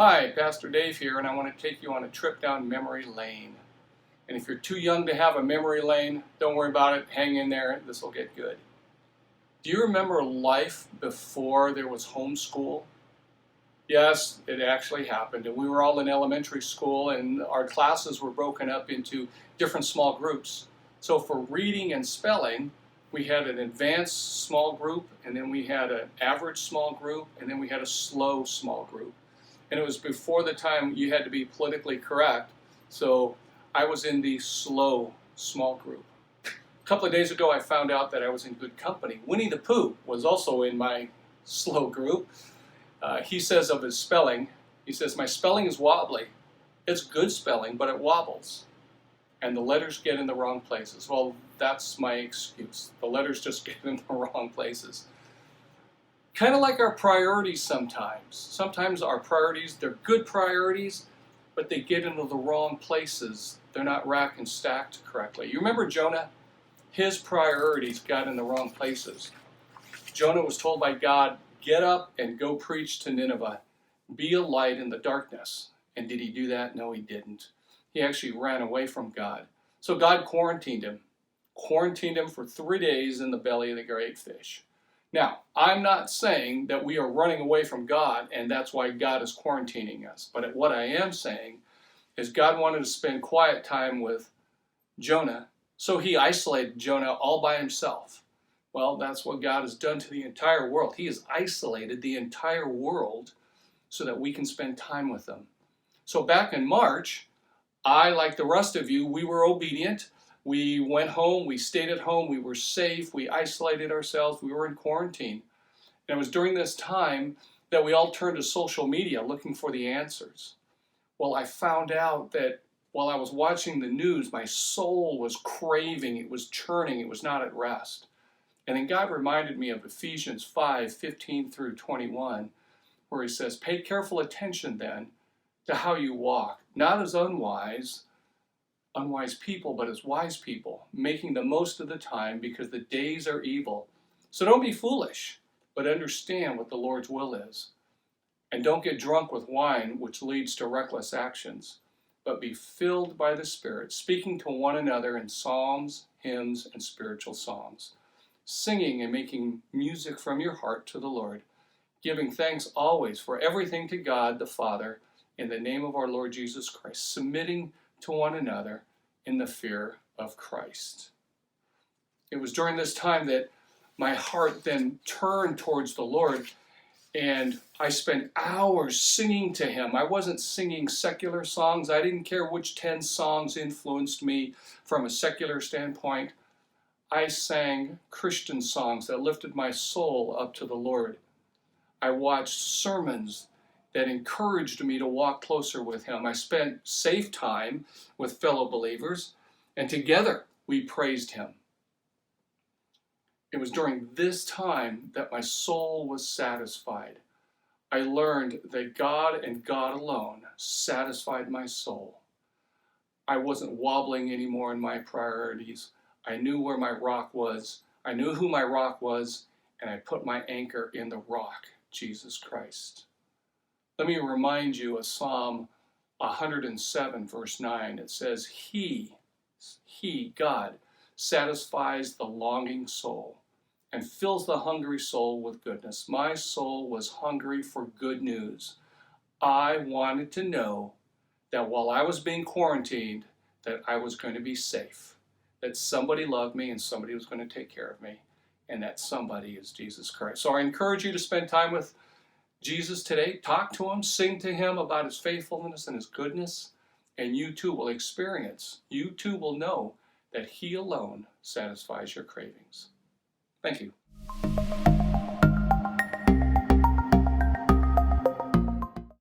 Hi, Pastor Dave here, and I want to take you on a trip down memory lane. And if you're too young to have a memory lane, don't worry about it. Hang in there. This will get good. Do you remember life before there was homeschool? Yes, it actually happened. And we were all in elementary school, and our classes were broken up into different small groups. So for reading and spelling, we had an advanced small group, and then we had an average small group, and then we had a slow small group. And it was before the time you had to be politically correct, so I was in the slow small group. A couple of days ago I found out that I was in good company. Winnie the Pooh was also in my slow group. He says of his spelling, he says, "My spelling is wobbly. It's good spelling, but it wobbles. And the letters get in the wrong places." Well, that's my excuse. The letters just get in the wrong places. Kind of like our priorities sometimes. Sometimes our priorities, they're good priorities, but they get into the wrong places. They're not racked and stacked correctly. You remember Jonah? His priorities got in the wrong places. Jonah was told by God, "Get up and go preach to Nineveh. Be a light in the darkness." And did he do that? No, he didn't. He actually ran away from God. So God quarantined him for 3 days in the belly of the great fish. Now, I'm not saying that we are running away from God and that's why God is quarantining us. But what I am saying is God wanted to spend quiet time with Jonah, so he isolated Jonah all by himself. Well, that's what God has done to the entire world. He has isolated the entire world so that we can spend time with him. So back in March, I, like the rest of you, we were obedient. We went home, we stayed at home, we were safe, we isolated ourselves, we were in quarantine. And it was during this time that we all turned to social media looking for the answers. Well, I found out that while I was watching the news, my soul was craving, it was churning, it was not at rest. And then God reminded me of Ephesians 5:15 through 21, where he says, "Pay careful attention then to how you walk, not as unwise people, but as wise people, making the most of the time because the days are evil. So don't be foolish, but understand what the Lord's will is. And don't get drunk with wine, which leads to reckless actions, but be filled by the Spirit, speaking to one another in psalms, hymns, and spiritual songs, singing and making music from your heart to the Lord, giving thanks always for everything to God the Father in the name of our Lord Jesus Christ, submitting to one another in the fear of Christ." It was during this time that my heart then turned towards the Lord, and I spent hours singing to him. I wasn't singing secular songs. I didn't care which 10 songs influenced me from a secular standpoint. I sang Christian songs that lifted my soul up to the Lord. I watched sermons that encouraged me to walk closer with him. I spent safe time with fellow believers, and together we praised him. It was during this time that my soul was satisfied. I learned that God and God alone satisfied my soul. I wasn't wobbling anymore in my priorities. I knew where my rock was. I knew who my rock was, and I put my anchor in the rock, Jesus Christ. Let me remind you of Psalm 107, verse 9. It says, He, God, satisfies the longing soul and fills the hungry soul with goodness. My soul was hungry for good news. I wanted to know that while I was being quarantined, that I was going to be safe, that somebody loved me and somebody was going to take care of me, and that somebody is Jesus Christ. So I encourage you to spend time with Jesus today. Talk to him, sing to him about his faithfulness and his goodness, and you too will know that he alone satisfies your cravings. Thank you.